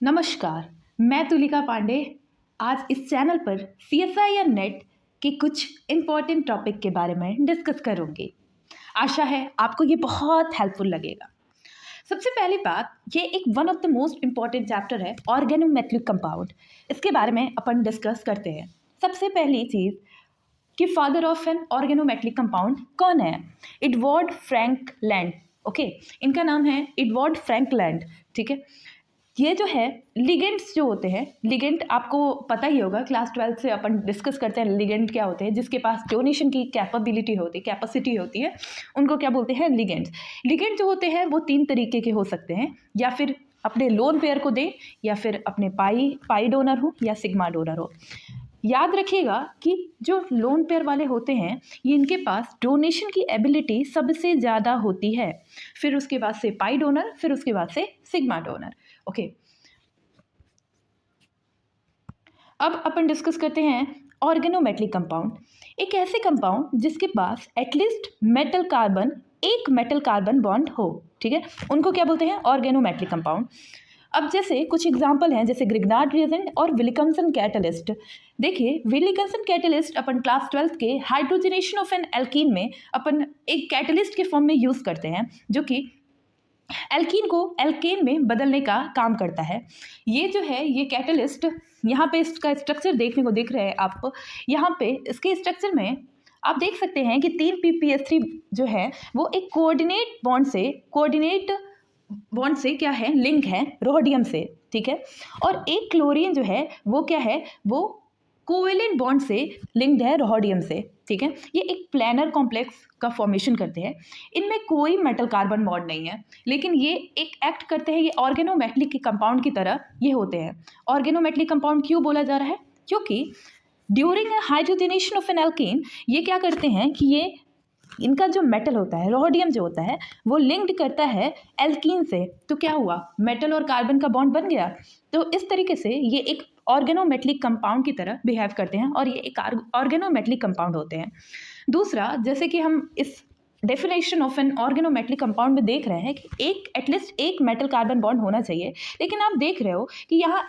नमस्कार, मैं तुलिका पांडे आज इस चैनल पर CSIR नेट के कुछ इम्पॉर्टेंट टॉपिक के बारे में डिस्कस करूँगी। आशा है आपको ये बहुत हेल्पफुल लगेगा। सबसे पहली बात, ये एक one of the most important chapter है ऑर्गेनोमेट्रिक कंपाउंड। इसके बारे में अपन डिस्कस करते हैं। सबसे पहली चीज़ कि father of an organometallic compound कौन है? Edward Frank land. ओके, इनका नाम है एडवर्ड फ्रैंक लैंड। ठीक है, ये जो है लिगेंड्स जो होते हैं, लिगेंड आपको पता ही होगा, क्लास 12 से अपन डिस्कस करते हैं लिगेंड क्या होते हैं। जिसके पास डोनेशन की कैपेसिटी होती है उनको क्या बोलते हैं? लिगेंड्स। लिगेंड जो होते हैं वो 3 तरीके के हो सकते हैं, या फिर अपने लोन पेयर को दें, या फिर अपने पाई डोनर हो, या सिग्मा डोनर हो। याद रखिएगा कि जो लोन पेयर वाले होते हैं ये इनके पास डोनेशन की एबिलिटी सबसे ज़्यादा होती है, फिर उसके बाद से पाई डोनर, फिर उसके बाद से सिग्मा डोनर। ओके, अब अपन डिस्कस करते हैं ऑर्गेनोमेट्रिक कंपाउंड। एक ऐसे कंपाउंड जिसके पास एटलीस्ट एक मेटल कार्बन बॉन्ड हो। ठीक है, उनको क्या बोलते हैं? Organometric compound. अब जैसे कुछ एग्जांपल हैं, जैसे ग्रिग्नार्ड रिएजेंट और विलिकम्सन कैटलिस्ट। देखिए, विलिकम्सन कैटलिस्ट अपन क्लास 12 के हाइड्रोजनेशन ऑफ एन एल्कीन में अपन एक कैटलिस्ट के फॉर्म में यूज़ करते हैं, जो कि एल्कीन को एल्केन में बदलने का काम करता है। ये जो है ये कैटलिस्ट, यहाँ पे इसका स्ट्रक्चर देखने को दिख रहे हैं आप। यहाँ पे इसके स्ट्रक्चर में आप देख सकते हैं कि 3 ppS3 जो है वो एक कोऑर्डिनेट बॉन्ड से क्या है? लिंक है रोडियम से। ठीक है, और एक क्लोरीन जो है वो क्या है? वो कोवेलेंट बॉन्ड से लिंक्ड है रोडियम से। ठीक है, ये एक प्लेनर कॉम्प्लेक्स का फॉर्मेशन करते हैं। इनमें कोई मेटल कार्बन बॉन्ड नहीं है, लेकिन ये एक एक्ट करते हैं, ये ऑर्गेनोमेट्रिक के कंपाउंड की तरह ये होते हैं। ऑर्गेनोमेट्रिक कंपाउंड क्यों बोला जा रहा है? क्योंकि during hydrogenation of N alkene ये क्या करते हैं कि ये इनका जो मेटल होता है, रोडियम जो होता है, वो लिंक्ड करता है एल्कीन से। तो क्या हुआ? मेटल और कार्बन का बॉन्ड बन गया। तो इस तरीके से ये एक ऑर्गेनोमेट्रिक कंपाउंड की तरह बिहेव करते हैं और ये एक ऑर्गेनोमेट्रिक कंपाउंड होते हैं। दूसरा, जैसे कि हम इस definition of an organometallic compound में देख रहे हैं कि एटलीस्ट एक मेटल कार्बन बॉन्ड होना चाहिए, लेकिन आप देख रहे हो कि यहाँ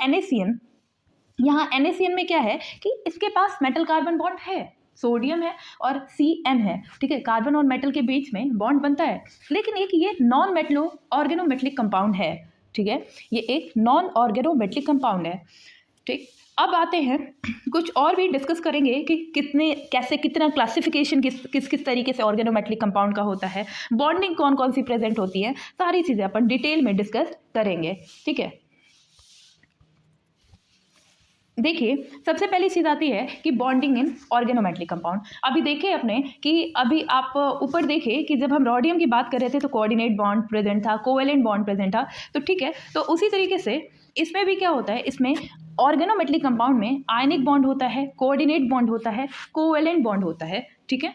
NaCN में क्या है कि इसके पास मेटल कार्बन बॉन्ड है, सोडियम है और CN है। ठीक है, कार्बन और मेटल के बीच में बॉन्ड बनता है, लेकिन एक ये नॉन मेटलो ऑर्गेनोमेट्रिक कंपाउंड है। ठीक है, ये एक नॉन ऑर्गेनोमेट्रिक कंपाउंड है। ठीक, अब आते हैं कुछ और भी डिस्कस करेंगे कि कितना क्लासिफिकेशन किस तरीके से ऑर्गेनोमेट्रिक कंपाउंड का होता है, बॉन्डिंग कौन कौन सी प्रेजेंट होती है, सारी चीज़ें अपन डिटेल में डिस्कस करेंगे। ठीक है, देखिए, सबसे पहली चीज़ आती है कि बॉन्डिंग इन ऑर्गेनोमेट्रिक कंपाउंड। अभी देखें अपने कि अभी आप ऊपर देखें कि जब हम रोडियम की बात कर रहे थे तो कोऑर्डिनेट बॉन्ड प्रेजेंट था, कोवेलेंट बॉन्ड प्रेजेंट था। तो ठीक है, तो उसी तरीके से इसमें भी क्या होता है, इसमें ऑर्गेनोमेट्रिक कंपाउंड में आयनिक बॉन्ड होता है, कोऑर्डिनेट बॉन्ड होता है, कोवेलेंट बॉन्ड होता है। ठीक है,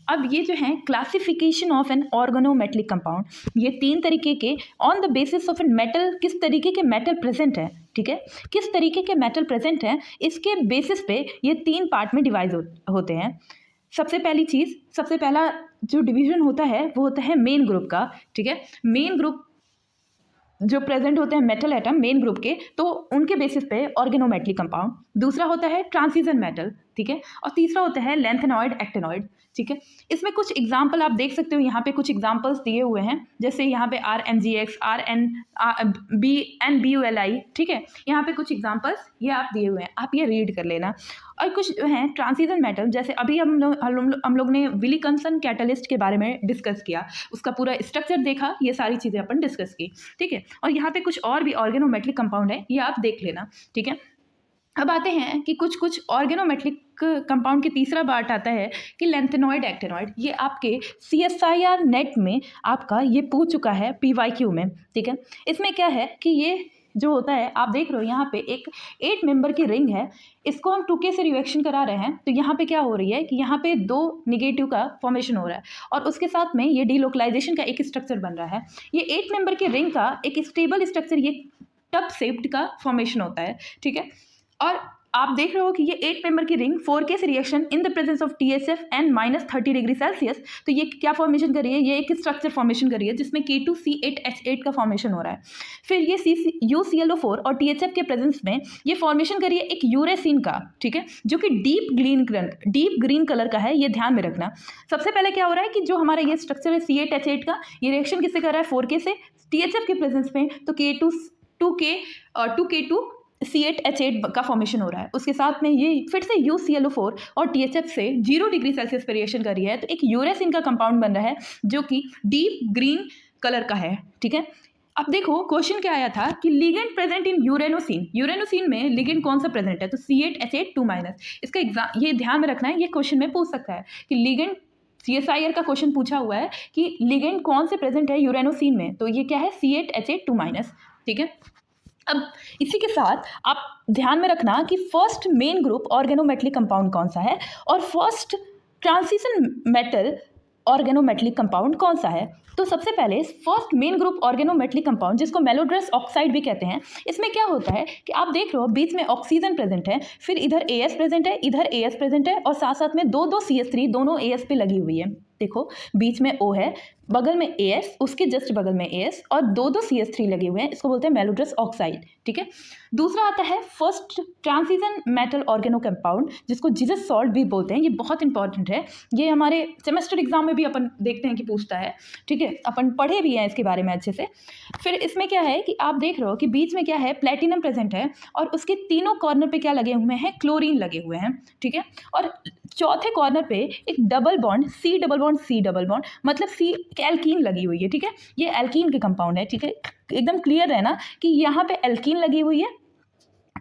अब ये जो है classification of an organometallic compound, ये 3 तरीके के on the basis of an metal, किस तरीके के मेटल प्रेजेंट है। ठीक है, किस तरीके के मेटल प्रेजेंट हैं, इसके बेसिस पे ये 3 पार्ट में डिवाइड होते हैं। सबसे पहला जो डिवीजन होता है वो होता है मेन ग्रुप का। ठीक है, मेन ग्रुप जो प्रेजेंट होते हैं मेटल एटम मेन ग्रुप के, तो उनके बेसिस पे ऑर्गेनोमेट्रिक कंपाउंड। दूसरा होता है ट्रांजिशन मेटल। ठीक है, और तीसरा होता है लेंथेनॉइड एक्टेनॉइड। ठीक है, इसमें कुछ एग्जाम्पल आप देख सकते हो, यहाँ पे कुछ एग्जाम्पल्स दिए हुए हैं, जैसे यहाँ पे RNGX, BNBULI। ठीक है, यहाँ पे कुछ एग्जाम्पल्स ये आप दिए हुए हैं, आप ये रीड कर लेना। और कुछ जो हैं ट्रांजिशन मेटल, जैसे अभी हम लोग ने विलिकम्सन कैटलिस्ट के बारे में डिस्कस किया, उसका पूरा स्ट्रक्चर देखा, ये सारी चीज़ें अपन डिस्कस की। ठीक है, और यहाँ पे कुछ और भी ऑर्गेनोमेट्रिक कंपाउंड है, ये आप देख लेना। ठीक है, अब आते हैं कि कुछ ऑर्गेनोमेट्रिक कंपाउंड की तीसरा पार्ट आता है कि लेंथेनॉइड एक्टेनॉइड। ये आपके CSIR नेट में आपका ये पूछ चुका है PYQ में। ठीक है, इसमें क्या है कि ये जो होता है, आप देख रहे हो यहाँ पे एक 8 मेंबर की रिंग है, इसको हम 2K से रिएक्शन करा रहे हैं। तो यहाँ पे क्या हो रही है कि यहाँ पे 2 निगेटिव का फॉर्मेशन हो रहा है और उसके साथ में ये डीलोकलाइजेशन का एक स्ट्रक्चर बन रहा है। ये 8 मेंबर की रिंग का एक स्टेबल स्ट्रक्चर, ये टब शेप्ड का फॉर्मेशन होता है। ठीक है, और आप देख रहे हो कि ये 8 मेंबर की ring 4 case reaction in the presence of THF and -30 degree Celsius. तो ये क्या फॉर्मेशन कर रही है, ये एक स्ट्रक्चर फॉर्मेशन कर रही है जिसमें K2C8H8 का फॉर्मेशन हो रहा है। फिर ये UClO4 और THF के प्रेजेंस में ये फॉर्मेशन कर रही है एक यूरेसिन का, ठीक है, जो कि डीप ग्रीन कलर का है, ये ध्यान में रखना। सबसे पहले क्या हो रहा है कि जो हमारा ये स्ट्रक्चर है C8H8 का, ये रिएक्शन किससे कर रहा है, 4K से, THF के प्रेजेंस में, तो K2C8H8 का फॉर्मेशन हो रहा है। उसके साथ में ये फिर से UClO4 और THF से 0 डिग्री सेल्सियस पर रिएक्शन कर रही है, तो एक यूरेसिन का कंपाउंड बन रहा है जो कि डीप ग्रीन कलर का है, ठीक है। अब देखो क्वेश्चन क्या आया था कि लिगेंड प्रेजेंट इन यूरेनोसिन में लिगेंड कौन सा प्रेजेंट है, तो C8H8 इसका एग्जाम ये ध्यान में रखना है, ये क्वेश्चन में पूछ सकता है कि लिगेंड, CSIR का क्वेश्चन पूछा हुआ है कि लिगेंड कौन से प्रेजेंट है यूरेनोसिन में, तो ये क्या है, C8H8 ठीक है। अब इसी के साथ आप ध्यान में रखना कि first main group organometallic compound कौन सा है और first transition metal organometallic compound कौन सा है। तो सबसे पहले first main group organometallic compound, जिसको मेलोड्रस ऑक्साइड भी कहते हैं, इसमें क्या होता है कि आप देख रहे हो बीच में ऑक्सीजन प्रेजेंट है, फिर इधर AS प्रेजेंट है, इधर AS प्रेजेंट है, और साथ साथ में दो CH3 दोनों AS पे लगी हुई है। देखो बीच में O है, बगल में AS, उसके जस्ट बगल में AS, और दो CH3 लगे हुए हैं, इसको बोलते हैं मेलोड्रस ऑक्साइड, ठीक है। दूसरा आता है first transition metal organo compound, जिसको जीसस सॉल्ट भी बोलते हैं। ये बहुत इंपॉर्टेंट है, ये हमारे सेमेस्टर एग्जाम में भी अपन देखते हैं कि पूछता है, ठीक है, अपन पढ़े भी हैं इसके बारे में अच्छे से। फिर इसमें क्या है कि आप देख रहे हो कि बीच में क्या है, प्लेटिनम प्रेजेंट है, और उसके तीनों कॉर्नर पे क्या लगे हुए हैं, क्लोरीन लगे हुए हैं, ठीक है। और चौथे कॉर्नर पे एक double bond C double bond मतलब C एल्कीन लगी हुई है, ठीक है। ये एल्कीन के कंपाउंड है, ठीक है, एकदम क्लियर है ना कि यहाँ पे एल्कीन लगी हुई है,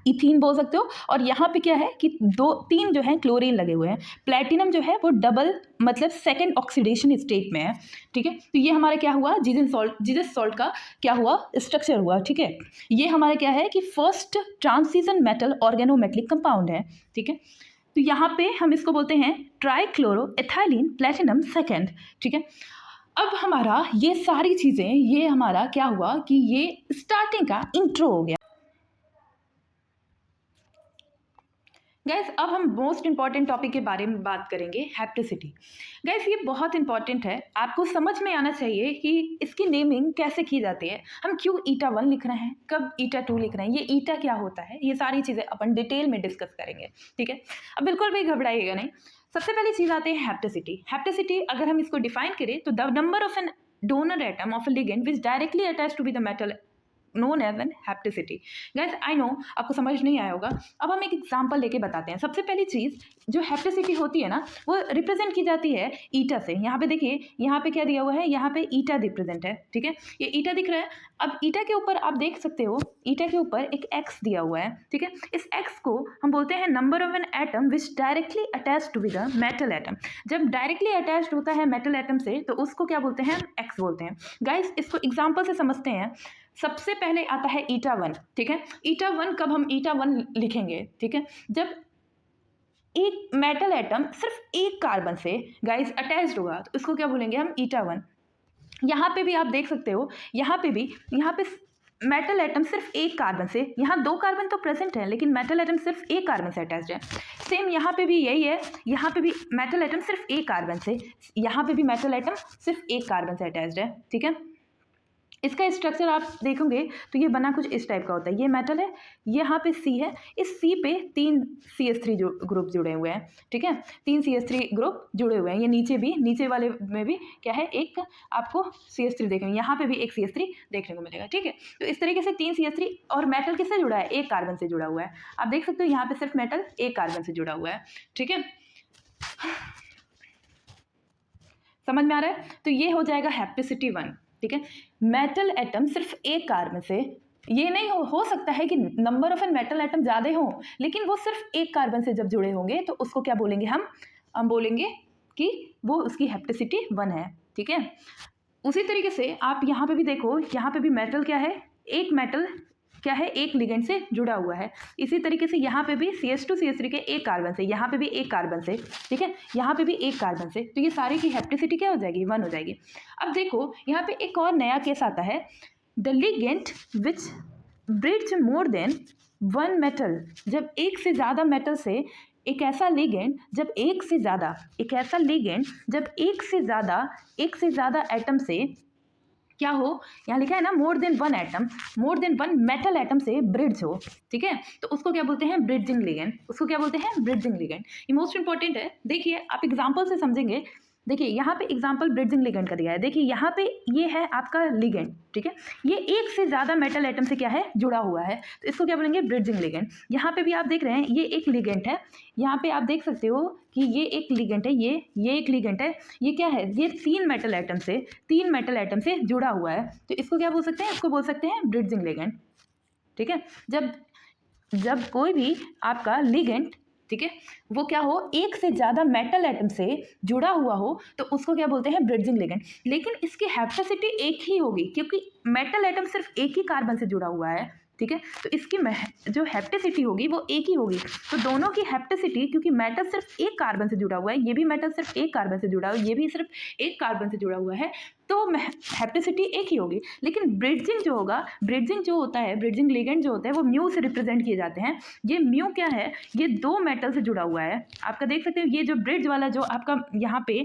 इथीन बोल सकते हो, और यहाँ पे क्या है कि 2-3 जो है क्लोरीन लगे हुए हैं। प्लेटिनम जो है वो डबल मतलब सेकंड ऑक्सीडेशन स्टेट में है, ठीक है। तो ये हमारा क्या हुआ, जीसस सॉल्ट का क्या हुआ, स्ट्रक्चर हुआ, ठीक है। ये हमारा क्या है कि first transition metal organometallic compound है, ठीक है। तो यहाँ पे हम इसको बोलते हैं ट्राइक्लोरोएथिलीन प्लेटिनम सेकेंड, ठीक है। अब हमारा ये सारी चीज़ें, ये हमारा क्या हुआ कि ये स्टार्टिंग का इंट्रो हो गया। गैस अब हम मोस्ट इंपॉर्टेंट टॉपिक के बारे में बात करेंगे, हैप्टिसिटी। गैस ये बहुत इंपॉर्टेंट है, आपको समझ में आना चाहिए कि इसकी नेमिंग कैसे की जाती है, हम क्यों ईटा 1 लिख रहे हैं, कब ईटा 2 लिख रहे हैं, ये ईटा क्या होता है, ये सारी चीज़ें अपन डिटेल में डिस्कस करेंगे, ठीक है। अब बिल्कुल भी घबराइएगा नहीं। सबसे पहली चीज़ आती है हैप्टिसिटी। हैप्टिसिटी अगर हम इसको डिफाइन करें तो the number of an donor atom of a ligand which directly attach to be the metal known as an hapticity. Guys I know आपको समझ नहीं आया होगा, अब हम एक एग्जांपल लेके बताते हैं। सबसे पहली चीज़ जो हैप्टिसिटी होती है ना, वो रिप्रेजेंट की जाती है ईटा से। यहाँ पे देखिए, यहाँ पे क्या दिया हुआ है, यहाँ पे ईटा रिप्रेजेंट है, ठीक है, ये ईटा दिख रहा है। अब ईटा के ऊपर आप देख सकते हो, ईटा के ऊपर एक एक्स दिया हुआ है, ठीक है। इस एक्स को हम बोलते हैं number of an atom which directly attach to with the metal atom. जब डायरेक्टली अटैच होता है मेटल एटम से तो उसको क्या बोलते हैं, एक्स बोलते हैं। गाइस इसको एग्जाम्पल से समझते हैं। सबसे पहले आता है ईटा 1, ठीक है। ईटा 1 कब हम ईटा 1 लिखेंगे, ठीक है, जब एक मेटल एटम सिर्फ एक कार्बन से गाइस अटैच्ड होगा तो उसको क्या बोलेंगे हम, ईटा 1। यहाँ पे भी आप देख सकते हो, यहाँ पे मेटल एटम सिर्फ एक कार्बन से, यहाँ 2 कार्बन तो प्रेजेंट है लेकिन मेटल एटम सिर्फ एक कार्बन से अटैच्ड है। सेम यहाँ पे भी यही है, यहाँ पे भी मेटल एटम सिर्फ एक कार्बन से, यहाँ पे भी मेटल एटम सिर्फ एक कार्बन से अटैच्ड है, ठीक है। इसका स्ट्रक्चर आप देखोगे तो ये बना कुछ इस टाइप का होता है। ये मेटल है, यहाँ पे C है, इस C पे 3 CH3 ग्रुप जुड़े हुए हैं, ठीक है, 3 CH3 ग्रुप जुड़े हुए हैं। ये नीचे वाले में भी क्या है, एक आपको CH3 देखने, यहाँ पे भी एक CH3 देखने को मिलेगा, ठीक है। तो इस तरीके से 3 CH3, और मेटल किससे जुड़ा है, एक कार्बन से जुड़ा हुआ है। आप देख सकते हो यहाँ पे सिर्फ मेटल एक कार्बन से जुड़ा हुआ है, ठीक है। समझ में आ रहा है, तो ये हो जाएगा हैप्टिसिटी 1, ठीक है। मेटल एटम सिर्फ एक कार्बन से, ये नहीं हो सकता है कि number of an metal atom ज़्यादा हो, लेकिन वो सिर्फ एक कार्बन से जब जुड़े होंगे तो उसको क्या बोलेंगे, हम बोलेंगे कि वो उसकी हैप्टिसिटी 1 है, ठीक है। उसी तरीके से आप यहाँ पे भी देखो, यहाँ पे भी मेटल क्या है, एक मेटल क्या है, एक लिगेंड से जुड़ा हुआ है। इसी तरीके से यहाँ पे भी CH2 CH3 के एक कार्बन से, यहाँ पे भी एक कार्बन से, ठीक है, यहाँ पे भी एक कार्बन से, तो ये सारी की हैप्टिसिटी क्या हो जाएगी, 1 हो जाएगी। अब देखो यहाँ पे एक और नया केस आता है, the ligand which bridge more than one metal, जब एक से ज़्यादा मेटल से एक ऐसा लिगेंड, जब एक से ज़्यादा एटम से क्या हो, यहाँ लिखा है ना more than one metal atom से ब्रिड्ज हो, ठीक है, तो उसको क्या बोलते हैं, ब्रिड्जिंग लिगेंड। ये मोस्ट इंपॉर्टेंट है। देखिए आप एग्जांपल से समझेंगे। देखिए यहाँ पे एग्जांपल ब्रिड्जिंग लिगेंड का दिया है। देखिए यहाँ पे ये है आपका लिगेंड, ठीक है, ये एक से ज़्यादा मेटल एटम से क्या है, जुड़ा हुआ है, तो इसको क्या बोलेंगे, ब्रिड्जिंग लिगेंड। यहाँ पे भी आप देख रहे हैं ये एक लिगेंड है, यहाँ पे आप देख सकते हो कि ये एक लिगेंड है, ये एक लिगेंड है, ये क्या है, ये तीन मेटल एटम से जुड़ा हुआ है, तो इसको क्या बोल सकते हैं, इसको बोल सकते हैं ब्रिड्जिंग लिगेंड, ठीक है। जब कोई भी आपका लिगेंड, ठीक है, वो क्या हो, एक से ज़्यादा मेटल एटम से जुड़ा हुआ हो, तो उसको क्या बोलते हैं, ब्रिड्जिंग लिगेंड। लेकिन इसकी हैप्टिसिटी एक ही होगी, क्योंकि मेटल एटम सिर्फ एक ही कार्बन से जुड़ा हुआ है, ठीक है, तो इसकी जो हैप्टिसिटी होगी वो एक ही होगी। तो दोनों की हैप्टिसिटी, क्योंकि मेटल सिर्फ एक कार्बन से जुड़ा हुआ है, ये भी मेटल सिर्फ एक कार्बन से जुड़ा हुआ है, ये भी सिर्फ एक कार्बन से जुड़ा हुआ है, तो हैप्टिसिटी एक ही होगी। लेकिन ब्रिड्जिंग जो होता है, ब्रिड्जिंग लिगेंड जो होता है, वो म्यू से रिप्रेजेंट किए जाते हैं। ये म्यू क्या है, ये दो मेटल से जुड़ा हुआ है। आपका देख सकते हो ये जो ब्रिड्ज वाला जो आपका यहाँ पे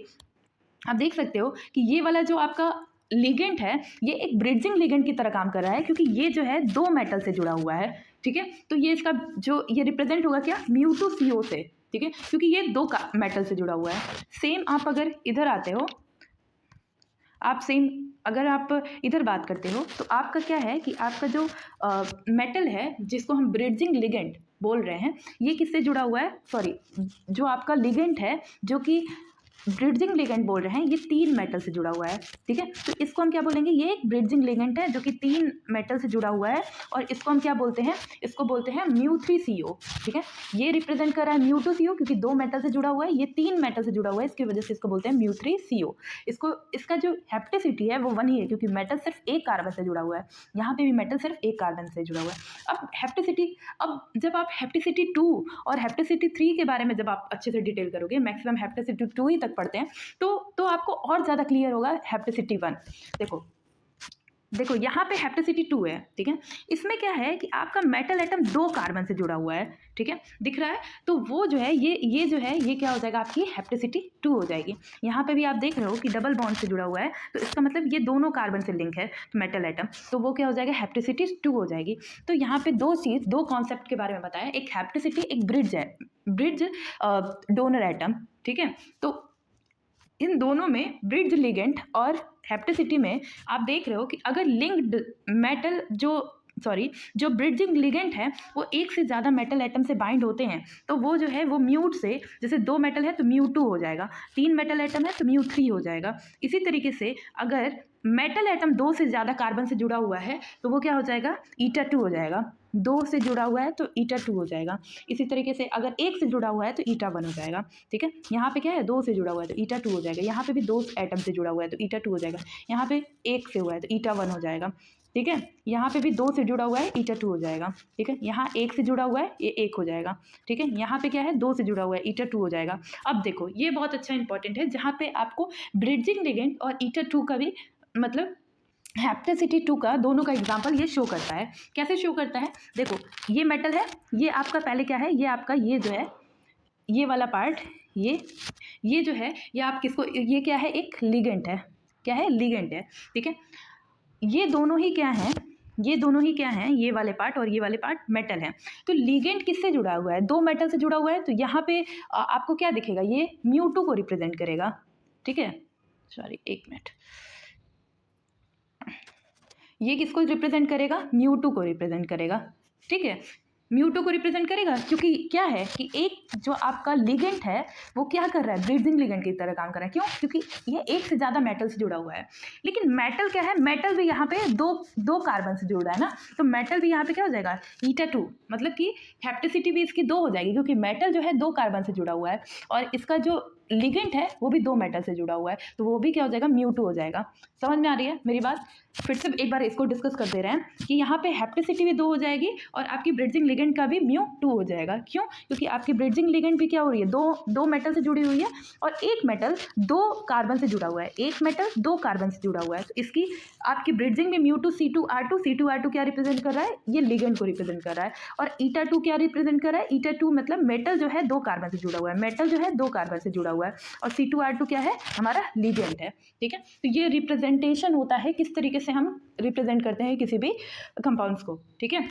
आप देख सकते हो कि ये वाला जो आपका लिगेंड है, ये एक ब्रिड्जिंग लिगेंड की तरह काम कर रहा है, क्योंकि ये जो है दो मेटल से जुड़ा हुआ है, ठीक है। तो ये इसका जो ये रिप्रेजेंट होगा क्या, μ2CO से, ठीक है, क्योंकि ये दो मेटल से जुड़ा हुआ है। सेम आप अगर इधर आते हो, अगर आप इधर बात करते हो, तो आपका क्या है कि आपका जो मेटल है जिसको हम ब्रिड्जिंग लिगेंड बोल रहे हैं, ये किससे जुड़ा हुआ है, जो आपका लिगेंड है जो कि ब्रिड्जिंग लिगेंड बोल रहे हैं, ये तीन मेटल से जुड़ा हुआ है, ठीक है। तो इसको हम क्या बोलेंगे, ये एक ब्रिड्जिंग लिगेंड है जो कि तीन मेटल से जुड़ा हुआ है, और इसको हम क्या बोलते हैं, इसको बोलते हैं μ3CO, ठीक है। ये रिप्रेजेंट कर रहा है μ2CO, क्योंकि दो मेटल से जुड़ा हुआ है, ये तीन मेटल से जुड़ा हुआ है, इसकी वजह से इसको बोलते हैं μ3CO। इसका जो हैप्टिसिटी है वो 1 ही है, क्योंकि मेटल सिर्फ एक कार्बन से जुड़ा हुआ है, यहाँ पे भी मेटल सिर्फ एक कार्बन से जुड़ा हुआ है। अब जब आप हैप्टिसिटी 2 और हैप्टिसिटी 3 के बारे में जब आप अच्छे से डिटेल करोगे, मैक्सिमम हैप्टिसिटी 2 ही तक पढ़ते हैं, तो आपको और ज़्यादा क्लियर होगा हैप्टिसिटी 1। देखो यहाँ पे हैप्टिसिटी 2 है, ठीक है, इसमें क्या है कि आपका मेटल एटम दो कार्बन से जुड़ा हुआ है, ठीक है, दिख रहा है, तो वो जो है ये जो है ये क्या हो जाएगा, आपकी हैप्टिसिटी 2 हो जाएगी। यहाँ पे भी आप देख रहे हो कि डबल बॉन्ड से जुड़ा हुआ है, तो इसका मतलब ये दोनों कार्बन से लिंक है मेटल एटम, तो वो क्या हो जाएगा, हैप्टिसिटी 2 हो जाएगी। तो यहाँ पे दो कॉन्सेप्ट के बारे में बताया, एक हैप्टिसिटी, एक ब्रिड्ज डोनर एटम, ठीक है। तो इन दोनों में ब्रिड्ज लिगेंड और हैप्टिसिटी में आप देख रहे हो कि अगर लिंक्ड मेटल जो ब्रिड्जिंग लिगेंड है वो एक से ज़्यादा मेटल एटम से बाइंड होते हैं, तो वो जो है वो म्यूट से, जैसे दो मेटल है तो μ2 हो जाएगा, तीन मेटल एटम है तो μ3 हो जाएगा। इसी तरीके से अगर मेटल एटम दो से ज़्यादा कार्बन से जुड़ा हुआ है तो वो क्या हो जाएगा, η2 हो जाएगा, दो से जुड़ा हुआ है तो η2 हो जाएगा। इसी तरीके से अगर एक से जुड़ा हुआ है तो η1 हो जाएगा, ठीक है। यहाँ पे क्या है, दो से जुड़ा हुआ है तो η2 हो जाएगा, यहाँ पे भी दो एटम से जुड़ा हुआ है तो η2 हो जाएगा, यहाँ पे एक से हुआ है तो η1 हो जाएगा, ठीक है। यहाँ पे भी दो से जुड़ा हुआ है η2 हो जाएगा, ठीक है। यहाँ एक से जुड़ा हुआ है ये एक हो जाएगा, ठीक है। यहाँ पे क्या है, दो से जुड़ा हुआ है η2 हो जाएगा। अब देखो ये बहुत अच्छा इंपॉर्टेंट है, जहाँ पे आपको ब्रिड्जिंग लिगेंड और η2 का भी मतलब हैप्टिसिटी 2 का दोनों का एग्जांपल ये शो करता है। कैसे शो करता है, देखो ये मेटल है, ये आपका पहले क्या है, ये आपका ये जो है ये वाला पार्ट, ये जो है ये आप किसको, ये क्या है, एक लिगेंड है, क्या है, लिगेंड है, ठीक है। ये दोनों ही क्या हैं, ये वाले पार्ट और ये वाले पार्ट मेटल हैं। तो लिगेंड किससे जुड़ा हुआ है, दो मेटल से जुड़ा हुआ है, तो यहाँ पे आपको क्या दिखेगा, ये μ2 को रिप्रेजेंट करेगा, ठीक है। सॉरी एक मिनट, ये किसको रिप्रेजेंट करेगा, μ2 को रिप्रेजेंट करेगा, ठीक है, μ2 को रिप्रेजेंट करेगा, क्योंकि क्या है कि एक जो आपका लिगेंड है वो क्या कर रहा है, ब्रिड्जिंग लिगेंड की तरह काम कर रहा है। क्यों, क्योंकि ये एक से ज़्यादा मेटल से जुड़ा हुआ है। लेकिन मेटल क्या है, मेटल भी यहाँ पे दो कार्बन से जुड़ रहा है ना, तो मेटल भी यहाँ पे क्या हो जाएगा, η2, मतलब कि हैप्टिसिटी भी इसकी 2 हो जाएगी, क्योंकि मेटल जो है दो कार्बन से जुड़ा हुआ है, और इसका जो लिगेंड है वो भी 2 मेटल से जुड़ा हुआ है, तो वो भी क्या हो जाएगा, μ2 हो जाएगा। समझ में आ रही है मेरी बात? फिर से एक बार इसको डिस्कस कर दे रहे हैं कि यहाँ पे हैप्टिसिटी भी 2 हो जाएगी और आपकी ब्रिडजिंग लिगेंड का भी μ2 हो जाएगा। क्यों? क्योंकि आपकी ब्रिडजिंग लिगेंड भी क्या हो रही है, दो मेटल से जुड़ी हुई है और एक मेटल 2 कार्बन से जुड़ा हुआ है, एक मेटल 2 कार्बन से जुड़ा हुआ है। तो इसकी आपकी ब्रिडजिंग में μ2 C2R2 क्या रिप्रेजेंट कर रहा है, ये लिगेंड को रिप्रेजेंट कर रहा है। और ईटा2 क्या रिप्रेजेंट कर रहा है, ईटा2 मतलब मेटल जो है 2 कार्बन से जुड़ा हुआ है, मेटल जो है 2 कार्बन से जुड़ा हुआ है। और C2R2 क्या है, हमारा लिगेंड है। ठीक है, तो ये रिप्रेजेंटेशन होता है किस तरीके से हम रिप्रेजेंट करते हैं किसी भी कंपाउंड्स को। ठीक है,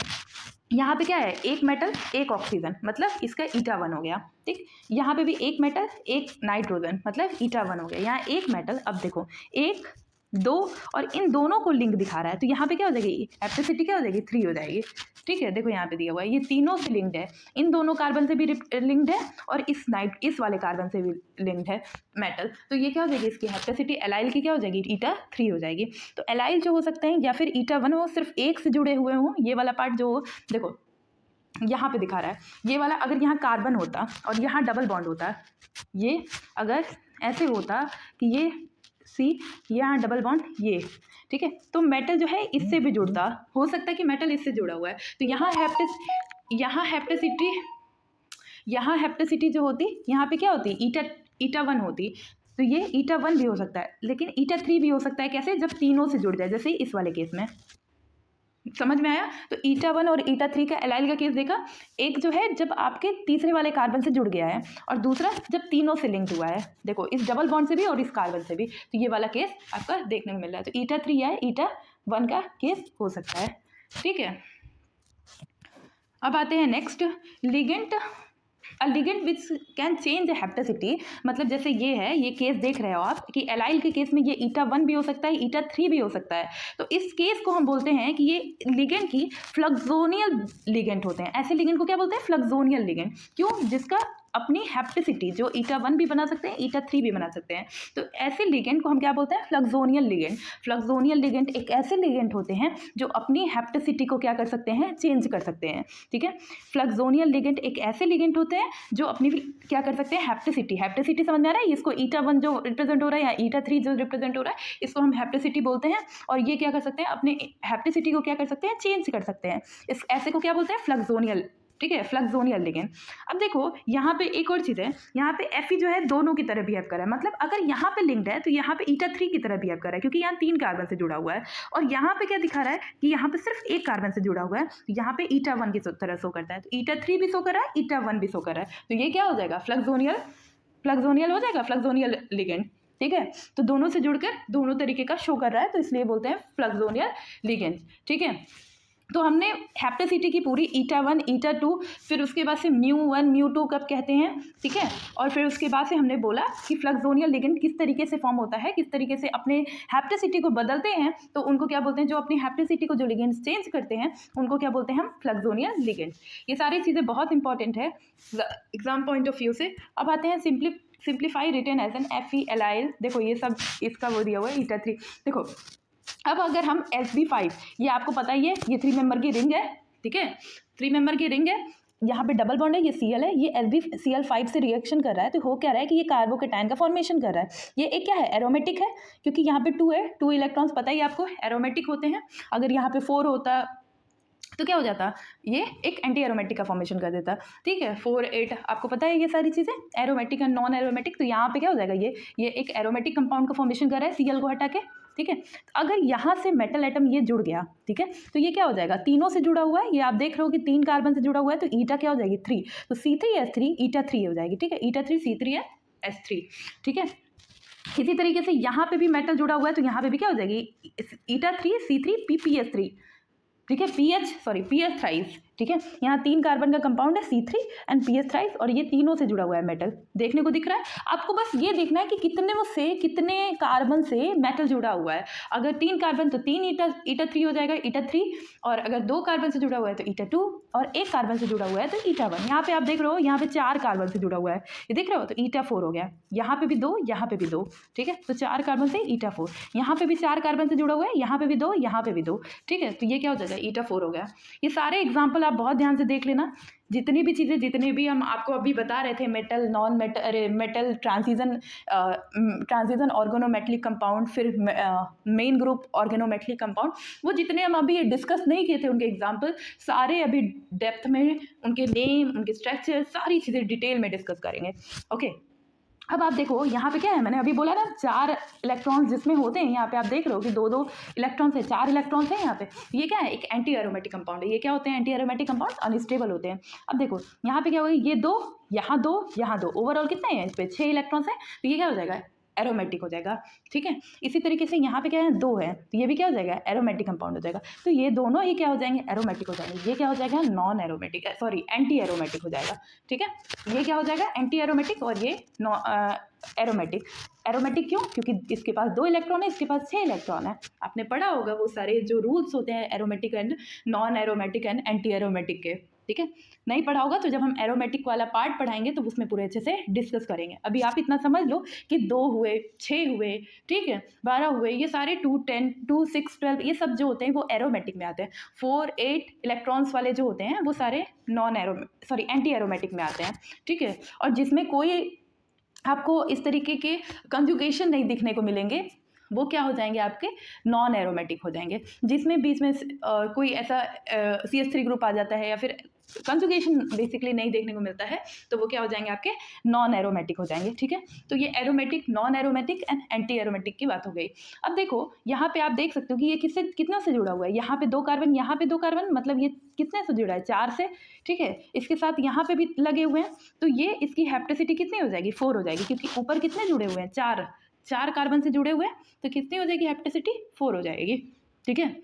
यहाँ पे क्या है, एक मेटल एक ऑक्सीजन, मतलब इसका ईटा1 हो गया। ठीक, यहाँ पे भी एक मेटल एक नाइट्रोजन, मतलब ईटा1 हो गया। यहाँ एक मेटल, अब देखो 1 2 और इन दोनों को लिंक दिखा रहा है, तो यहाँ पे क्या हो जाएगी, हैप्टिसिटी क्या हो जाएगी, 3 हो जाएगी। ठीक है, देखो यहाँ पे दिया हुआ है, ये तीनों से लिंक्ड है, इन दोनों कार्बन से भी लिंक्ड है और इस वाले कार्बन से भी लिंक्ड है मेटल। तो ये क्या हो जाएगी, इसकी हैप्टिसिटी एलाइल की क्या हो जाएगी, ईटा3 हो जाएगी। तो एलाइल जो हो सकते हैं या फिर ईटा1 हो, सिर्फ एक से जुड़े हुए हों। ये वाला पार्ट जो देखो यहाँ पे दिखा रहा है, ये वाला अगर यहाँ कार्बन होता और यहाँ डबल बॉन्ड होता, ये अगर ऐसे होता कि ये सी यहाँ डबल बॉन्ड ये, ठीक है, तो मेटल जो है इससे भी जुड़ता, हो सकता है कि मेटल इससे जुड़ा हुआ है। तो यहाँ हैप्टिसिटी जो होती, यहाँ पे क्या होती, ईटा1 होती, तो ये ईटा1 भी हो सकता है, लेकिन ईटा3 भी हो सकता है। कैसे, जब तीनों से जुड़ जाए, जैसे इस वाले केस में। समझ में आया? तो ईटा1 और ईटा3 का एलाइल का केस देखा, एक जो है जब आपके तीसरे वाले कार्बन से जुड़ गया है और दूसरा जब तीनों से लिंक्ड हुआ है, देखो इस डबल बॉन्ड से भी और इस कार्बन से भी, तो ये वाला केस आपका देखने को मिल रहा है। तो ईटा3 या ईटा1 का केस हो सकता है। ठीक है, अब आते हैं next, ligand. A ligand which can change hapticity, मतलब जैसे ये है, ये केस देख रहे हो आप कि एलाइल के केस में ये ईटा1 भी हो सकता है, ईटा3 भी हो सकता है। तो इस केस को हम बोलते हैं कि ये लिगेंड की फ्लक्सोनियल लिगेंड होते हैं। ऐसे लिगेंड को क्या बोलते हैं, फ्लक्सोनियल लिगेंड। क्यों? जिसका अपनी हैप्टिसिटी जो ईटा1 भी बना सकते हैं, ईटा3 भी बना सकते हैं। तो ऐसे लिगेंड को हम क्या बोलते हैं, फ्लक्सोनियल लिगेंड। फ्लक्सोनियल लिगेंड एक ऐसे लिगेंड होते हैं जो अपनी हैप्टिसिटी को क्या कर सकते हैं, चेंज कर सकते हैं। ठीक है, फ्लक्सोनियल लिगेंड एक ऐसे लिगेंड होते हैं जो अपनी क्या कर सकते हैं, हैप्टिसिटी समझ में आ रहा है? इसको ईटा1 जो रिप्रेजेंट हो रहा है या ईटा3 जो रिप्रेजेंट हो रहा है, इसको हम हैप्टिसिटी बोलते हैं। और ये क्या कर सकते हैं, अपने हैप्टिसिटी को क्या कर सकते हैं, चेंज कर सकते हैं। इस ऐसे को क्या बोलते हैं, फ्लक्सोनियल। ठीक है, फ्लक्सोनियल लिगेंड। अब देखो यहाँ पे एक और चीज़ है, यहाँ पे Fe जो है दोनों की तरह बिहेव कर रहा है, मतलब अगर यहाँ पे लिंक्ड है तो यहाँ पे ईटा3 की तरह बिहेव कर रहा है, क्योंकि यहाँ 3 कार्बन से जुड़ा हुआ है। और यहाँ पे क्या दिखा रहा है कि यहाँ पे सिर्फ एक कार्बन से जुड़ा हुआ है, यहाँ पे ईटा1 की तरह शो करता है। तो ईटा3 भी शो कर रहा है, ईटा1 भी शो कर रहा है, तो ये क्या हो जाएगा, फ्लक्सोनियल हो जाएगा, फ्लक्सोनियल लिगेंड। ठीक है, तो दोनों से जुड़कर दोनों तरीके का शो कर रहा है, तो इसलिए बोलते हैं फ्लक्सोनियल लिगेंड। ठीक है, तो हमने हैप्टिसिटी की पूरी ईटा1 ईटा2, फिर उसके बाद से μ1 μ2 कब कहते हैं। ठीक है, और फिर उसके बाद से हमने बोला कि फ्लक्सोनियल लिगेंड किस तरीके से फॉर्म होता है, किस तरीके से अपने हैप्टिसिटी को बदलते हैं, तो उनको क्या बोलते हैं, जो अपनी हैप्टिसिटी को जो लिगेंड चेंज करते हैं उनको क्या बोलते हैं हम, फ्लक्सोनियल लिगेंड। ये सारी चीज़ें बहुत इंपॉर्टेंट है एग्जाम पॉइंट ऑफ व्यू से। अब आते हैं simplify written as an Fe allyl. देखो ये सब इसका वो दिया हुआ है, ईटा3। देखो अब अगर हम Sb5, ये आपको पता ही है, ये 3 मेंबर की रिंग है। ठीक है, 3 मेंबर की रिंग है, यहाँ पे डबल बॉन्ड है, ये Cl है, ये SbCl5 से रिएक्शन कर रहा है, तो हो क्या रहा है कि ये कार्बोकेटायन का फॉर्मेशन कर रहा है। ये एक क्या है, एरोमेटिक है, क्योंकि यहाँ पे 2 है, 2 इलेक्ट्रॉन्स पता ही आपको एरोमेटिक होते हैं। अगर यहाँ पे 4 होता तो क्या हो जाता, ये एक एंटी एरोमेटिक का फॉर्मेशन कर देता। ठीक है, 4 8 आपको पता है ये सारी चीज़ें, एरोमेटिक और नॉन एरोमेटिक। तो यहाँ पे क्या हो जाएगा, ये एक एरोमेटिक कंपाउंड का फॉर्मेशन कर रहा है Cl को हटा के। ठीक है, तो अगर यहाँ से मेटल एटम ये जुड़ गया, ठीक है, तो ये क्या हो जाएगा, तीनों से जुड़ा हुआ है, ये आप देख रहे हो कि 3 कार्बन से जुड़ा हुआ है, तो ईटा क्या हो जाएगी, 3, तो C3H3 ईटा3 हो जाएगी। ठीक है, ईटा3 C3H3। ठीक है, इसी तरीके से यहाँ पे भी मेटल जुड़ा हुआ है, तो यहाँ पे भी क्या हो जाएगी, ईटा3 C3PPS3। ठीक है, पीएच थ्राइस। ठीक है, यहाँ 3 कार्बन का कंपाउंड है C3 एंड पीएच थ्राइस, और ये तीनों से जुड़ा हुआ है मेटल, देखने को दिख रहा है आपको। बस ये देखना है कि कितने कार्बन से मेटल जुड़ा हुआ है। अगर 3 कार्बन तो 3 ईटा3 हो जाएगा, ईटा3। और अगर 2 कार्बन से जुड़ा हुआ है तो ईटा2, और 1 कार्बन से जुड़ा हुआ है तो ईटा1। यहाँ पे आप देख रहे हो, यहाँ पे 4 कार्बन से जुड़ा हुआ है, ये देख रहे हो, तो ईटा4 हो गया। यहाँ पे भी 2, यहाँ पे भी 2। ठीक है, तो 4 कार्बन से ईटा4, यहाँ पे भी 4 कार्बन से जुड़ा हुआ है, यहाँ पे भी 2, यहाँ पे भी 2। ठीक है, तो ये क्या हो जाएगा, ईटा4 हो गया। ये सारे एग्जाम्पल आप बहुत ध्यान से देख लेना, जितनी भी चीज़ें, जितने भी हम आपको अभी बता रहे थे, मेटल, नॉन मेटल, अरे मेटल, ट्रांजिशन ऑर्गेनोमेटलिक कंपाउंड, फिर मेन ग्रुप ऑर्गेनोमेटलिक कंपाउंड, वो जितने हम अभी डिस्कस नहीं किए थे उनके एग्जाम्पल सारे अभी डेप्थ में, उनके नेम, उनके स्ट्रक्चर, सारी चीज़ें डिटेल में डिस्कस करेंगे। ओके, अब आप देखो यहाँ पे क्या है, मैंने अभी बोला ना 4 इलेक्ट्रॉन्स जिसमें होते हैं, यहाँ पे आप देख रहे हो कि 2-2 इलेक्ट्रॉन्स है, 4 इलेक्ट्रॉन्स है यहाँ पे। ये क्या है, एक एंटी एरोमेटिक कंपाउंड है। ये क्या होते हैं, एंटी एरोमेटिक कंपाउंड अनस्टेबल होते हैं। अब देखो यहाँ पे क्या होगा, ये 2, यहाँ 2, यहाँ 2, ओवरऑल कितने हैं इस पे, 6 इलेक्ट्रॉन्स हैं। तो ये क्या हो जाएगा, एरोमेटिक हो जाएगा। ठीक है, इसी तरीके से यहाँ पे क्या है, 2 है, तो ये भी क्या हो जाएगा, एरोमेटिक कंपाउंड हो जाएगा। तो ये दोनों ही क्या हो जाएंगे, एरोमेटिक हो जाएंगे। ये क्या हो जाएगा, non aromatic, sorry anti aromatic हो जाएगा। ठीक है, ये क्या हो जाएगा, एंटी एरोमेटिक, और ये एरोमेटिक। एरोमेटिक क्यों, क्योंकि इसके पास 2 इलेक्ट्रॉन है, इसके पास 6 इलेक्ट्रॉन है। आपने पढ़ा होगा वो सारे जो रूल्स होते हैं aromatic and non aromatic and anti aromatic के। ठीक है, नहीं पढ़ा होगा तो जब हम एरोमेटिक वाला पार्ट पढ़ाएंगे तो उसमें पूरे अच्छे से डिस्कस करेंगे। अभी आप इतना समझ लो कि 2 हुए, 6 हुए, ठीक है, 12 हुए, ये सारे 2, 10, 2, 6, 12, ये सब जो होते हैं वो एरोमेटिक में आते हैं। 4, 8 इलेक्ट्रॉन्स वाले जो होते हैं वो सारे एंटी एरोमेटिक में आते हैं। ठीक है, और जिसमें कोई आपको इस तरीके के कंजुगेशन नहीं दिखने को मिलेंगे, वो क्या हो जाएंगे, आपके नॉन एरोमेटिक हो जाएंगे। जिसमें बीच में कोई ऐसा CH3 ग्रुप आ जाता है या फिर कंजुगेशन बेसिकली नहीं देखने को मिलता है, तो वो क्या हो जाएंगे, आपके नॉन एरोमेटिक हो जाएंगे। ठीक है, तो ये aromatic, non aromatic and anti aromatic की बात हो गई। अब देखो यहाँ पे आप देख सकते हो कि ये कितना से जुड़ा हुआ है। यहाँ पे 2 कार्बन, यहाँ पे 2 कार्बन, मतलब ये कितने से जुड़ा है, 4 से। ठीक है, इसके साथ यहाँ पे भी लगे हुए हैं, तो ये इसकी हैप्टिसिटी कितनी हो जाएगी, 4 हो जाएगी, क्योंकि ऊपर कितने जुड़े हुए हैं, 4 कार्बन से जुड़े हुए हैं, तो कितनी हो जाएगी हैप्टिसिटी, 4 हो जाएगी। ठीक है,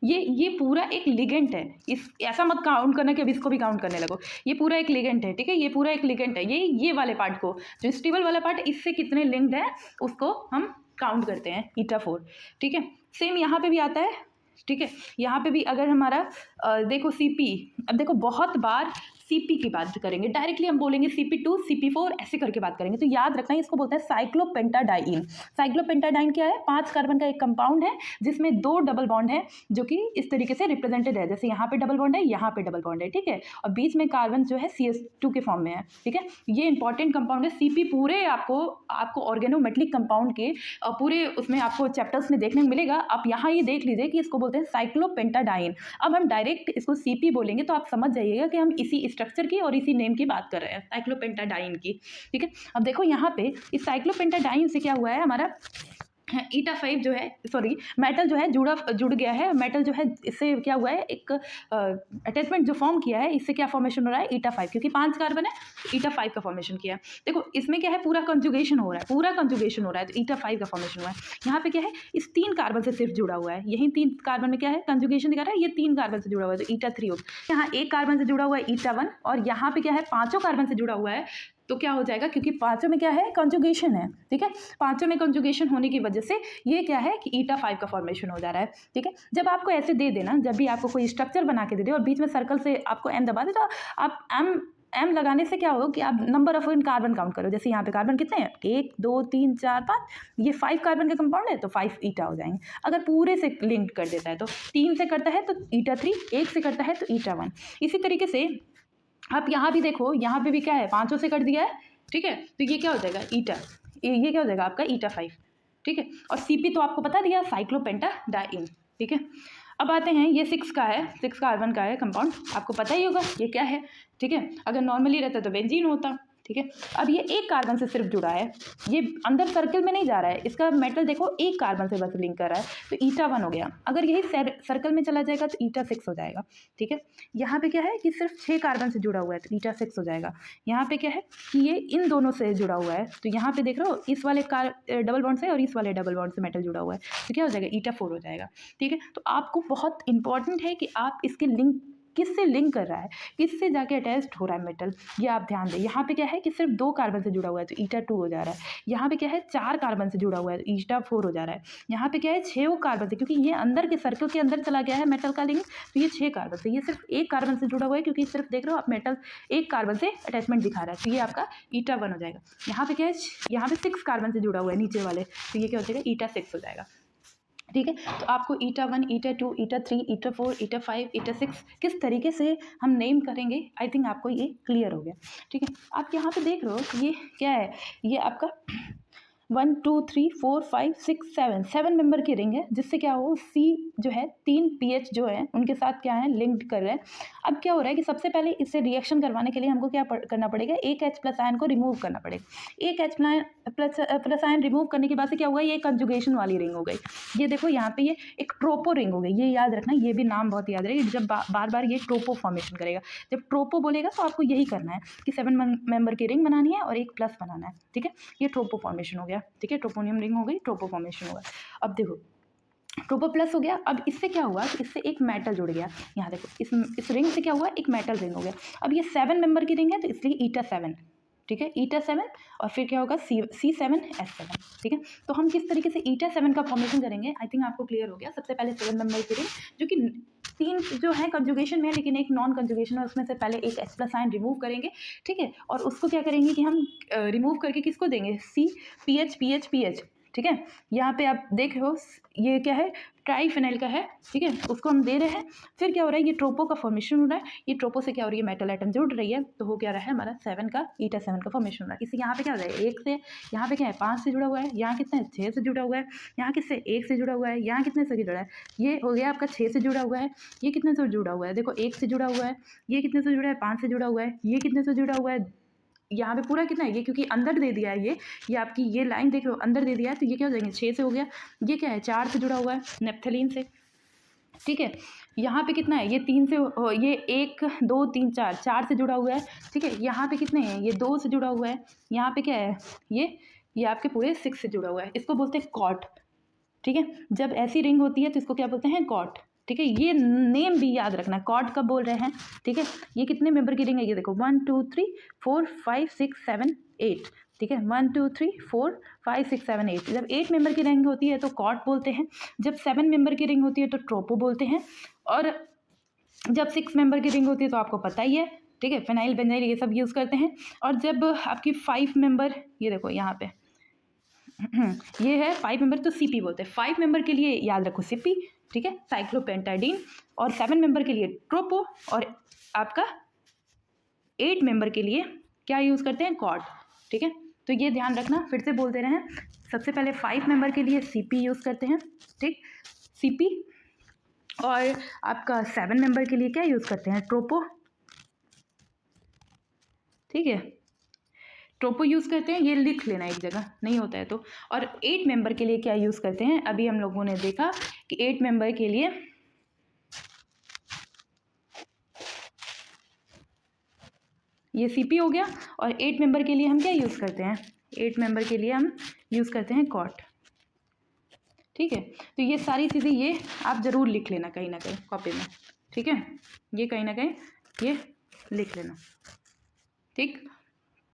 ये पूरा एक लिगेंड है। इस ऐसा मत काउंट करना कि अब इसको भी काउंट करने लगो, ये पूरा एक लिगेंड है। ठीक है, ये पूरा एक लिगेंड है। ये वाले पार्ट को, जो स्टेबल वाला पार्ट इससे कितने लिंक्ड है उसको हम काउंट करते हैं, ईटा 4। ठीक है, सेम यहाँ पे भी आता है। ठीक है, यहाँ पे भी अगर हमारा देखो CP, अब देखो बहुत बार CP की बात करेंगे, डायरेक्टली हम बोलेंगे CP2, CP4 ऐसे करके बात करेंगे, तो याद रखना इसको बोलते हैं साइक्लोपेंटाडाइन। साइक्लोपेंटाडाइन क्या है, 5 कार्बन का एक कंपाउंड है जिसमें 2 डबल बॉन्ड है, जो कि इस तरीके से रिप्रेजेंटेड है, जैसे यहाँ पे डबल बॉन्ड है, यहाँ पे डबल बॉन्ड है। ठीक है, और बीच में कार्बन जो है CH2 के फॉर्म में है। ठीक है, ये इंपॉर्टेंट कंपाउंड है। CP पूरे आपको ऑर्गेनोमेटलिक कंपाउंड के पूरे उसमें आपको चैप्टर्स में देखने को मिलेगा। आप यहाँ ये देख लीजिए कि इसको बोलते हैं साइक्लोपेंटाडाइन। अब हम डायरेक्ट इसको CP बोलेंगे तो आप समझ जाइएगा कि हम इसी स्ट्रक्चर की और इसी नेम की बात कर रहे हैं, साइक्लोपेंटाडाइन की। ठीक है, अब देखो यहाँ पे इस साइक्लोपेंटाडाइन से क्या हुआ है, हमारा ईटा 5 जो है, सॉरी मेटल जो है जुड़ गया है। मेटल जो है इससे क्या हुआ है, एक अटैचमेंट जो फॉर्म किया है, इससे क्या फॉर्मेशन हो रहा है, ईटा 5, क्योंकि 5 कार्बन है, ईटा 5 का फॉर्मेशन किया है। देखो इसमें क्या है, पूरा कंजुगेशन हो रहा है, तो ईटा 5 का फॉर्मेशन हुआ है। यहाँ पे क्या है, इस 3 कार्बन से सिर्फ जुड़ा हुआ है, यही 3 कार्बन में क्या है, कंजुगेशन दिखा रहा है, ये 3 कार्बन से जुड़ा हुआ है, तो ईटा 3 होगा। यहाँ 1 कार्बन से जुड़ा हुआ है, ईटा 1, और यहाँ पे क्या है, 5 कार्बन से जुड़ा हुआ है, तो क्या हो जाएगा, क्योंकि 5 में क्या है, कंजुगेशन है। ठीक है, 5 में कंजुगेशन होने की वजह से ये क्या है कि ईटा 5 का फॉर्मेशन हो जा रहा है। ठीक है, जब आपको ऐसे दे देना, जब भी आपको कोई स्ट्रक्चर बना के दे दे और बीच में सर्कल से आपको M दबा दे, तो आप M लगाने से क्या होगा कि आप नंबर ऑफ कार्बन काउंट करो। जैसे यहाँ पे कार्बन कितने हैं, 1, 2, 3, 4, 5, ये 5 कार्बन का कंपाउंड है, तो 5 ईटा हो जाएंगे। अगर पूरे से लिंक कर देता है तो 3 से करता है तो ईटा 3, 1 से करता है तो ईटा 1। इसी तरीके से आप यहाँ भी देखो, यहाँ पे भी क्या है, 5 से कर दिया है। ठीक है, तो ये क्या हो जाएगा, ये क्या हो जाएगा आपका ईटा 5। ठीक है, और CP तो आपको बता दिया, साइक्लोपेंटाडाइन। ठीक है, अब आते हैं, ये 6 का है, 6 कार्बन का है कंपाउंड, आपको पता ही होगा ये क्या है। ठीक है, अगर नॉर्मली रहता तो बेंजीन होता। ठीक है, अब ये 1 कार्बन से सिर्फ जुड़ा है, ये अंदर सर्कल में नहीं जा रहा है, इसका मेटल देखो 1 कार्बन से बस लिंक कर रहा है, तो ईटा 1 हो गया। अगर यही सर्कल में चला जाएगा तो ईटा 6 हो जाएगा। ठीक है, यहाँ पे क्या है कि सिर्फ 6 कार्बन से जुड़ा हुआ है, तो ईटा 6 हो जाएगा। यहाँ पे क्या है कि ये इन दोनों से जुड़ा हुआ है, तो यहाँ पे देख रहे हो, इस वाले डबल बॉन्ड से और इस वाले डबल बॉन्ड से मेटल जुड़ा हुआ है, तो क्या हो जाएगा, ईटा 4 हो जाएगा। ठीक है, तो आपको बहुत इंपॉर्टेंट है कि आप इसके लिंक किससे लिंक कर रहा है, किससे जाके अटैच्ड हो रहा है मेटल, ये आप ध्यान दें। यहाँ पे क्या है कि सिर्फ 2 कार्बन से जुड़ा हुआ है, तो ईटा 2 हो जा रहा है। यहाँ पे क्या है, 4 कार्बन से जुड़ा हुआ है, तो ईटा 4 हो जा रहा है। यहाँ पे क्या है, 6 कार्बन से, क्योंकि ये अंदर के सर्कल के अंदर चला गया है मेटल का लिंक, तो ये 6 कार्बन से। ये सिर्फ 1 कार्बन से जुड़ा हुआ है, क्योंकि सिर्फ देख रहे हो आप, मेटल 1 कार्बन से अटैचमेंट दिखा रहा है, तो ये आपका ईटा 1 हो जाएगा। यहाँ पे क्या है, यहाँ पे 6 कार्बन से जुड़ा हुआ है नीचे वाले, तो ये क्या हो जाएगा, ईटा 6 हो जाएगा। ठीक है। तो आपको ईटा 1, ईटा 2, ईटा 3, ईटा 4, ईटा 5, ईटा 6 किस तरीके से हम नेम करेंगे, आई थिंक आपको ये क्लियर हो गया। ठीक है, आप यहाँ पे देख रहे हो कि ये क्या है, ये आपका 1 2 3 4 5 6 7 मेंबर की रिंग है, जिससे क्या हो, सी जो है 3 पीएच जो है उनके साथ क्या है, लिंक्ड कर रहे हैं। अब क्या हो रहा है कि सबसे पहले इससे रिएक्शन करवाने के लिए हमको क्या करना पड़ेगा, एक H प्लस आयन को रिमूव करना पड़ेगा। एक H प्लस आयन रिमूव करने के बाद से क्या हुआ, ये कंजुगेशन वाली रिंग हो गई। ये देखो यहाँ पे ये एक ट्रोपो रिंग हो गई, ये याद रखना, ये भी नाम बहुत याद रहेगा, जब बार बार ये ट्रोपो फॉर्मेशन करेगा। जब ट्रोपो बोलेगा तो आपको यही करना है कि 7 मेंबर की रिंग बनानी है और एक प्लस बनाना है। ठीक है, ये ट्रोपो फॉर्मेशन हो गया। ठीक है, ट्रोपोनियम रिंग हो गई, ट्रोपो फॉर्मेशन होगा। अब देखो ट्रोपो प्लस हो गया, अब इससे क्या हुआ कि इससे एक मेटल जुड़ गया। यहाँ देखो इस रिंग से क्या हुआ, एक मेटल रिंग हो गया। अब ये 7 मेंबर की रिंग है तो इसलिए ईटा 7। ठीक है, ईटा 7 और फिर क्या होगा, C7S7। ठीक है, तो हम किस तरीके से ईटा 7 का फॉर्मेशन करेंगे, आई थिंक आपको क्लियर हो गया। सबसे पहले 7 मेंबर की रिंग, जो कि 3 जो है कंजुगेशन में, लेकिन एक नॉन कंजुगेशन है, उसमें से पहले एक H प्लस आयन रिमूव करेंगे। ठीक है, और उसको क्या करेंगे कि हम रिमूव करके किसको देंगे, CPH। ठीक है, यहाँ पे आप देख रहे हो ये क्या है, ट्राईफेनाइल का है। ठीक है, उसको हम दे रहे हैं। फिर क्या हो रहा है, ये ट्रोपो का फॉर्मेशन हो रहा है। ये ट्रोपो से क्या हो रही है, मेटल एटम जुड़ रही है, तो हो क्या रहा है हमारा 7 का ईटा 7 का फॉर्मेशन हो रहा है। इससे यहाँ पे क्या हो रहा है, 1 से, यहाँ पे क्या है 5 से जुड़ा हुआ है, यहाँ कितना है 6 से जुड़ा हुआ है, यहाँ किससे 1 से जुड़ा हुआ है, यहाँ कितने से जुड़ा है, ये हो गया आपका 6 से जुड़ा हुआ है, ये कितने से जुड़ा हुआ है, देखो 1 से जुड़ा हुआ है, ये कितने से जुड़ा है 5 से जुड़ा हुआ है, ये कितने से जुड़ा हुआ है, यहाँ पे पूरा कितना है, ये क्योंकि अंदर दे दिया है, ये आपकी ये लाइन देख लो अंदर दे दिया है, तो ये क्या हो जाएंगे 6 से हो गया। ये क्या है 4 से जुड़ा हुआ है नेप्थलीन से। ठीक है, यहाँ पे कितना है, ये 3 से, ये 1 2 3 4 से जुड़ा हुआ है। ठीक है, यहाँ पे कितने हैं, ये 2 से जुड़ा हुआ है, यहाँ पे क्या है, ये आपके पूरे 6 से जुड़ा हुआ है। इसको बोलते हैं कॉट। ठीक है, जब ऐसी रिंग होती है तो इसको क्या बोलते हैं, कॉट। ठीक है, ये नेम भी याद रखना, कॉट कब बोल रहे हैं। ठीक है, ये कितने मेंबर की रिंग है, ये देखो 1 2 3 4 5 6 7 8। ठीक है, 1 2 3 4 5 6 7 8। जब 8 मेंबर की रिंग होती है तो कॉट बोलते हैं, जब 7 मेंबर की रिंग होती है तो ट्रोपो बोलते हैं, और जब 6 मेंबर की रिंग होती है तो आपको पता ही है। ठीक है, फिनाइल बेंजाइल ये सब यूज़ करते हैं। और जब आपकी 5 मेंबर, ये देखो यहाँ पे ये है 5 मेंबर, तो CP बोलते हैं। 5 मेंबर के लिए याद रखो CP। ठीक है, साइक्लोपेंटाडीन। और 7 मेंबर के लिए ट्रोपो, और आपका 8 मेंबर के लिए क्या यूज़ करते हैं, कॉट। ठीक है, तो ये ध्यान रखना, फिर से बोल दे रहे हैं। सबसे पहले 5 मेंबर के लिए CP यूज़ करते हैं। ठीक, CP। और आपका 7 मेंबर के लिए क्या यूज़ करते हैं, ट्रोपो। ठीक है, ट्रोपो यूज़ करते हैं, ये लिख लेना एक जगह, नहीं होता है तो। और 8 मेंबर के लिए क्या यूज़ करते हैं, अभी हम लोगों ने देखा कि 8 मेंबर के लिए ये CP हो गया, और 8 मेंबर के लिए हम क्या यूज़ करते हैं, 8 मेंबर के लिए हम यूज़ करते हैं कॉट। ठीक है, तो ये सारी चीज़ें ये आप ज़रूर लिख लेना कहीं ना कहीं कॉपी में। ठीक है, ये कहीं ना कहीं ये लिख लेना। ठीक।